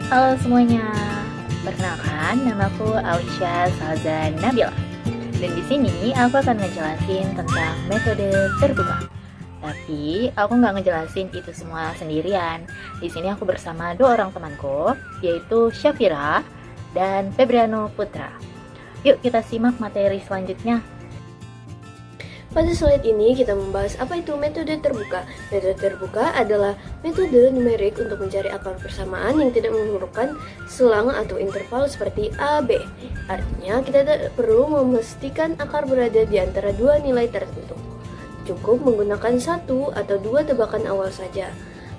Halo semuanya, perkenalkan namaku Aulisha Salza Nabila. Dan di sini aku akan ngejelasin tentang metode terbuka. Tapi aku nggak ngejelasin itu semua sendirian. Di sini aku bersama dua orang temanku, yaitu Syafira dan Febriano Putra. Yuk kita simak materi selanjutnya. Pada slide ini kita membahas apa itu metode terbuka. Metode terbuka adalah metode numerik untuk mencari akar persamaan yang tidak memerlukan selang atau interval seperti A, B. Artinya kita tidak perlu memastikan akar berada di antara dua nilai tertentu. Cukup menggunakan satu atau dua tebakan awal saja.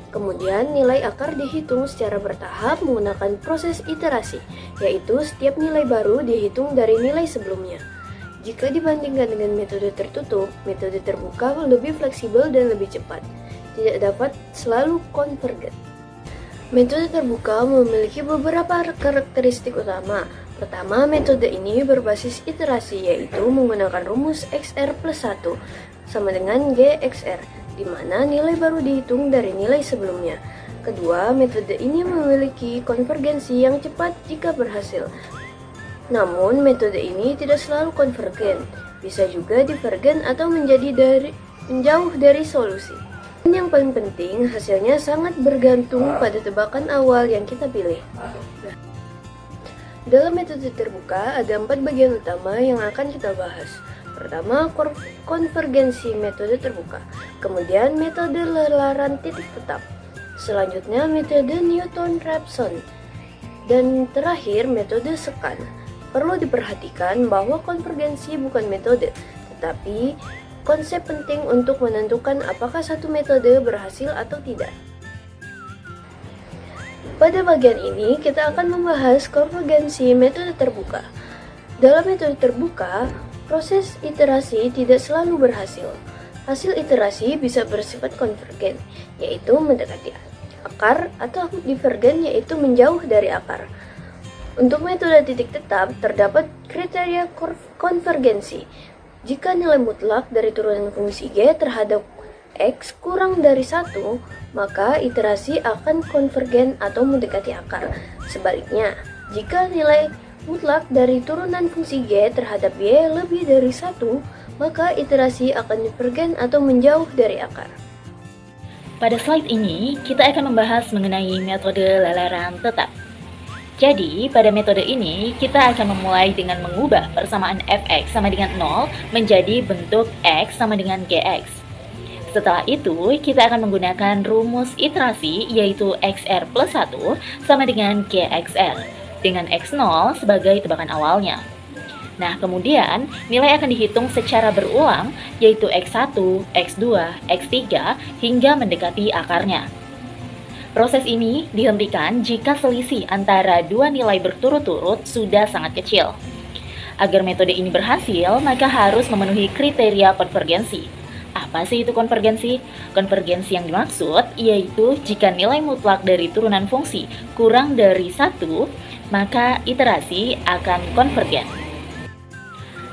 Kemudian nilai akar dihitung secara bertahap menggunakan proses iterasi, yaitu setiap nilai baru dihitung dari nilai sebelumnya. Jika dibandingkan dengan metode tertutup, metode terbuka lebih fleksibel dan lebih cepat, tidak dapat selalu konvergen. Metode terbuka memiliki beberapa karakteristik utama. Pertama, metode ini berbasis iterasi, yaitu menggunakan rumus XR plus 1 sama dengan GXR, di mana nilai baru dihitung dari nilai sebelumnya. Kedua, metode ini memiliki konvergensi yang cepat jika berhasil. Namun, metode ini tidak selalu konvergen, bisa juga divergen atau menjauh dari solusi. Dan yang paling penting, hasilnya sangat bergantung pada tebakan awal yang kita pilih. Dalam metode terbuka, ada 4 bagian utama yang akan kita bahas. Pertama, konvergensi metode terbuka. Kemudian, metode lelaran titik tetap. Selanjutnya, metode Newton-Raphson. Dan terakhir, metode sekan. Perlu diperhatikan bahwa konvergensi bukan metode, tetapi konsep penting untuk menentukan apakah satu metode berhasil atau tidak. Pada bagian ini, kita akan membahas konvergensi metode terbuka. Dalam metode terbuka, proses iterasi tidak selalu berhasil. Hasil iterasi bisa bersifat konvergen, yaitu mendekati akar, atau divergen, yaitu menjauh dari akar. Untuk metode titik tetap, terdapat kriteria konvergensi. Jika nilai mutlak dari turunan fungsi G terhadap X kurang dari 1, maka iterasi akan konvergen atau mendekati akar. Sebaliknya, jika nilai mutlak dari turunan fungsi G terhadap Y lebih dari 1, maka iterasi akan divergen atau menjauh dari akar. Pada slide ini, kita akan membahas mengenai metode lelaran tetap. Jadi, pada metode ini, kita akan memulai dengan mengubah persamaan fx sama dengan 0 menjadi bentuk x sama dengan gx. Setelah itu, kita akan menggunakan rumus iterasi, yaitu xr plus 1 sama dengan gxr, dengan x0 sebagai tebakan awalnya. Nah, kemudian nilai akan dihitung secara berulang, yaitu x1, x2, x3, hingga mendekati akarnya. Proses ini dihentikan jika selisih antara dua nilai berturut-turut sudah sangat kecil. Agar metode ini berhasil, maka harus memenuhi kriteria konvergensi. Apa sih itu konvergensi? Konvergensi yang dimaksud yaitu jika nilai mutlak dari turunan fungsi kurang dari 1, maka iterasi akan konvergen.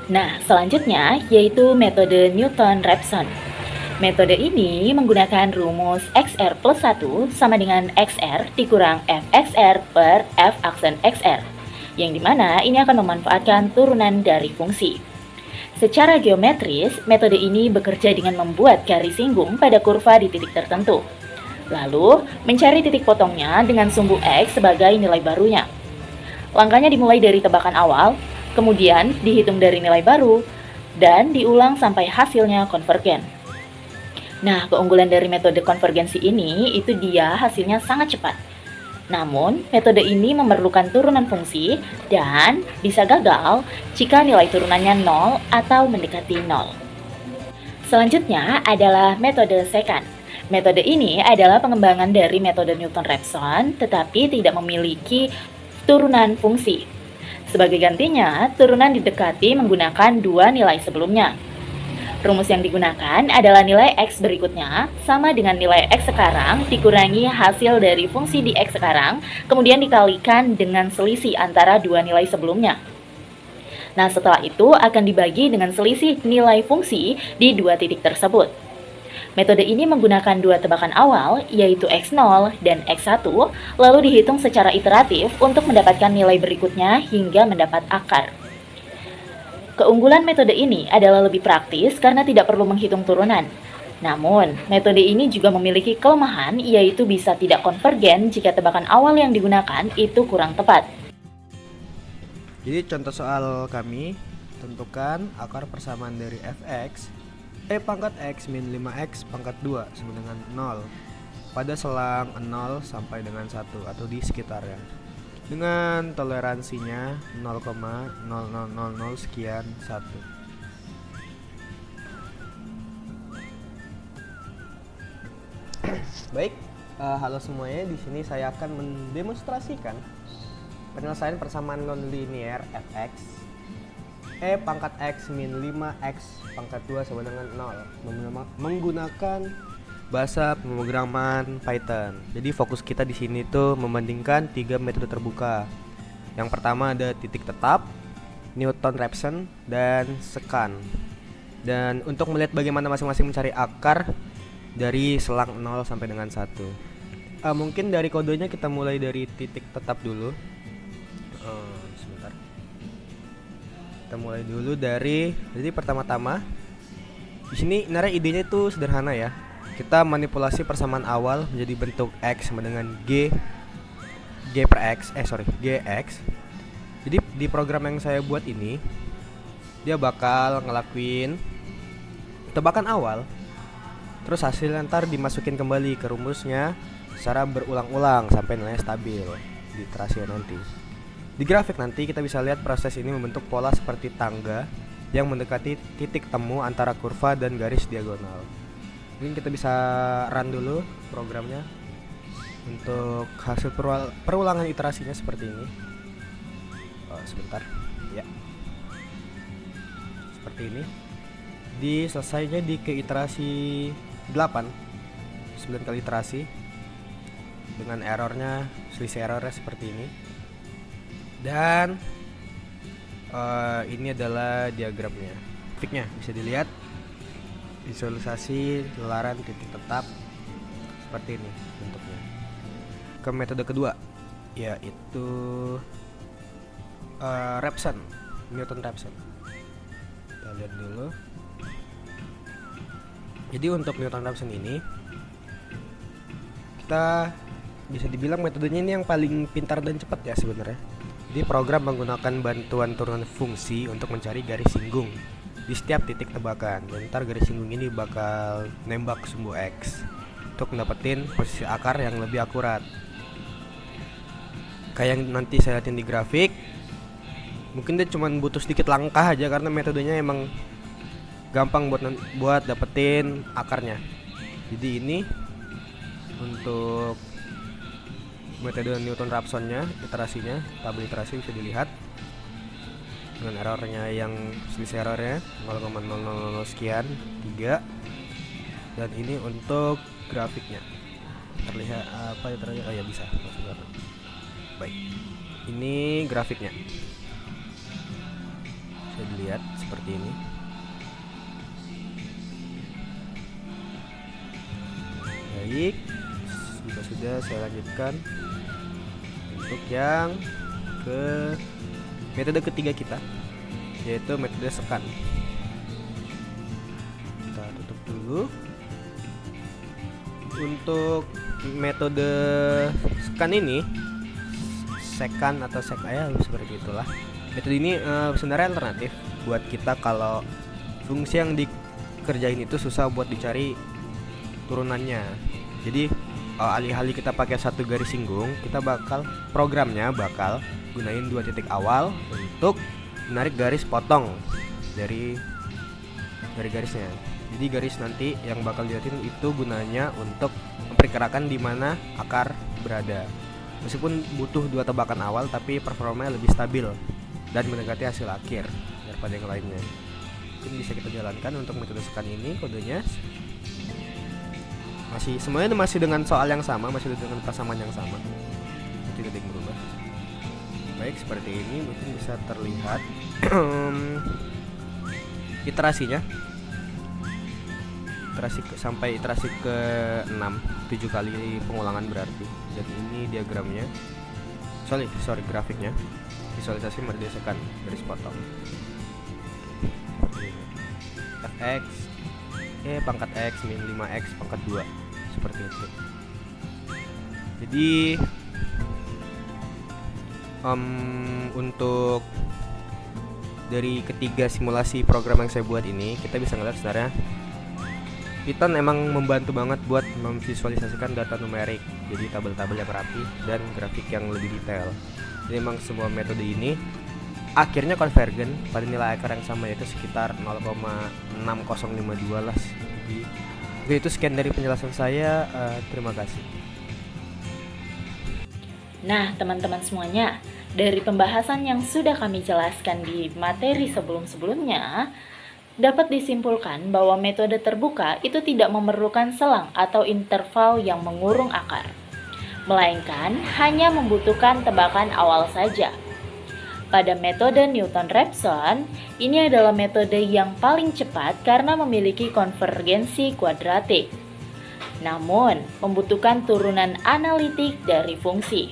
Nah, selanjutnya yaitu metode Newton-Raphson. Metode ini menggunakan rumus XR plus 1 sama dengan XR dikurang FXR per F aksen XR, yang dimana ini akan memanfaatkan turunan dari fungsi. Secara geometris, metode ini bekerja dengan membuat garis singgung pada kurva di titik tertentu. Lalu, mencari titik potongnya dengan sumbu X sebagai nilai barunya. Langkahnya dimulai dari tebakan awal, kemudian dihitung dari nilai baru, dan diulang sampai hasilnya konvergen. Nah, keunggulan dari metode konvergensi ini itu dia hasilnya sangat cepat. Namun, metode ini memerlukan turunan fungsi dan bisa gagal jika nilai turunannya 0 atau mendekati 0. Selanjutnya adalah metode sekan. Metode ini adalah pengembangan dari metode Newton-Raphson tetapi tidak memiliki turunan fungsi. Sebagai gantinya, turunan didekati menggunakan dua nilai sebelumnya. Rumus yang digunakan adalah nilai X berikutnya sama dengan nilai X sekarang dikurangi hasil dari fungsi di X sekarang, kemudian dikalikan dengan selisih antara dua nilai sebelumnya. Nah, setelah itu akan dibagi dengan selisih nilai fungsi di dua titik tersebut. Metode ini menggunakan dua tebakan awal, yaitu X0 dan X1, lalu dihitung secara iteratif untuk mendapatkan nilai berikutnya hingga mendapat akar. Keunggulan metode ini adalah lebih praktis karena tidak perlu menghitung turunan. Namun, metode ini juga memiliki kelemahan, yaitu bisa tidak konvergen jika tebakan awal yang digunakan itu kurang tepat. Jadi contoh soal kami, tentukan akar persamaan dari fx pangkat x min 5x pangkat 2 sama dengan 0 pada selang 0 sampai dengan 1 atau di sekitarnya dengan toleransinya 0,0000 sekian 1. Baik, halo semuanya. Di sini saya akan mendemonstrasikan penyelesaian persamaan non-linear fx pangkat x min 5x pangkat 2 sama dengan 0 menggunakan bahasa pemrograman Python. Jadi fokus kita di sini tuh membandingkan 3 metode terbuka. Yang pertama ada titik tetap, Newton-Raphson, dan scan. Dan untuk melihat bagaimana masing-masing mencari akar dari selang 0 sampai dengan 1. Mungkin dari kodenya kita mulai dari titik tetap dulu. Sebentar. Kita mulai dulu dari jadi pertama-tama di sini sebenarnya idenya itu sederhana ya. Kita manipulasi persamaan awal menjadi bentuk x sama dengan gx. Jadi di program yang saya buat ini dia bakal ngelakuin tebakan awal, terus hasilnya ntar dimasukin kembali ke rumusnya secara berulang-ulang sampai nilainya stabil di iterasi nanti. Di grafik nanti kita bisa lihat proses ini membentuk pola seperti tangga yang mendekati titik temu antara kurva dan garis diagonal. Mungkin kita bisa run dulu programnya untuk hasil perulangan iterasinya seperti ini. Sebentar ya, seperti ini. Selesainya di ke iterasi 9 kali iterasi dengan selisih errornya seperti ini. Dan ini adalah diagramnya. Grafiknya bisa dilihat, visualisasi lelaran titik tetap seperti ini bentuknya. Ke metode kedua yaitu Newton-Raphson. Kita lihat dulu. Jadi untuk Newton-Raphson ini kita bisa dibilang metodenya ini yang paling pintar dan cepat ya sebenarnya. Jadi program menggunakan bantuan turunan fungsi untuk mencari garis singgung di setiap titik tebakan. Dan ntar garis singgung ini bakal nembak sumbu X untuk mendapatkan posisi akar yang lebih akurat. Kayak yang nanti saya lihatin di grafik, mungkin dia cuma butuh sedikit langkah aja karena metodenya emang gampang buat dapetin akarnya. Jadi ini untuk metode Newton-Raphson-nya, iterasinya, tabel iterasi bisa dilihat dengan errornya yang selisih errornya 0,000 sekian 3. Dan ini untuk grafiknya terlihat apa ya terlihat? Oh ya bisa langsung lihat. Baik, ini grafiknya bisa dilihat seperti ini. Baik, jika sudah saya lanjutkan untuk yang ke metode ketiga kita, yaitu metode scan. Kita tutup dulu. Untuk metode scan ini, sekan atau seperti itulah. Metode ini sebenarnya alternatif buat kita kalau fungsi yang dikerjain itu susah buat dicari turunannya. Jadi alih-alih kita pakai satu garis singgung, kita programnya bakal gunain 2 titik awal untuk menarik garis potong dari garisnya. Jadi garis nanti yang bakal dilihatin itu gunanya untuk memperkirakan di mana akar berada. Meskipun butuh 2 tebakan awal, tapi performanya lebih stabil dan mendekati hasil akhir daripada yang lainnya. Mungkin bisa kita jalankan untuk metode scan ini. Kodenya semuanya masih dengan soal yang sama, masih dengan persamaan yang sama, tidak ada yang berubah. Baik, seperti ini mungkin bisa terlihat sampai iterasi ke-6, 7 kali pengulangan berarti. Dan ini diagramnya. Sorry, grafiknya. Visualisasi berdasarkan garis potong. Fx pangkat x min 5x pangkat 2, seperti itu. Jadi untuk dari ketiga simulasi program yang saya buat ini, kita bisa ngeliat sebenarnya Python emang membantu banget buat memvisualisasikan data numerik, jadi tabel-tabel yang rapi dan grafik yang lebih detail. Jadi emang semua metode ini akhirnya konvergen pada nilai akar yang sama, yaitu sekitar 0,6052 lah. Jadi itu sekian dari penjelasan saya. Terima kasih. Nah, teman-teman semuanya, dari pembahasan yang sudah kami jelaskan di materi sebelum-sebelumnya, dapat disimpulkan bahwa metode terbuka itu tidak memerlukan selang atau interval yang mengurung akar, melainkan hanya membutuhkan tebakan awal saja. Pada metode Newton-Raphson, ini adalah metode yang paling cepat karena memiliki konvergensi kuadratik, namun membutuhkan turunan analitik dari fungsi.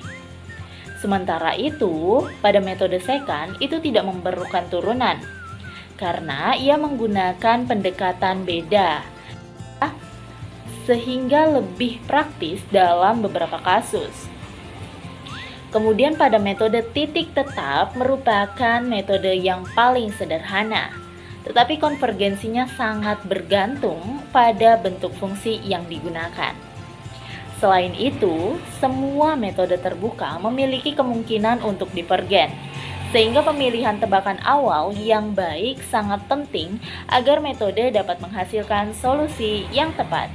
Sementara itu, pada metode secant itu tidak memerlukan turunan, karena ia menggunakan pendekatan beda, sehingga lebih praktis dalam beberapa kasus. Kemudian pada metode titik tetap merupakan metode yang paling sederhana, tetapi konvergensinya sangat bergantung pada bentuk fungsi yang digunakan. Selain itu, semua metode terbuka memiliki kemungkinan untuk divergen, sehingga pemilihan tebakan awal yang baik sangat penting agar metode dapat menghasilkan solusi yang tepat.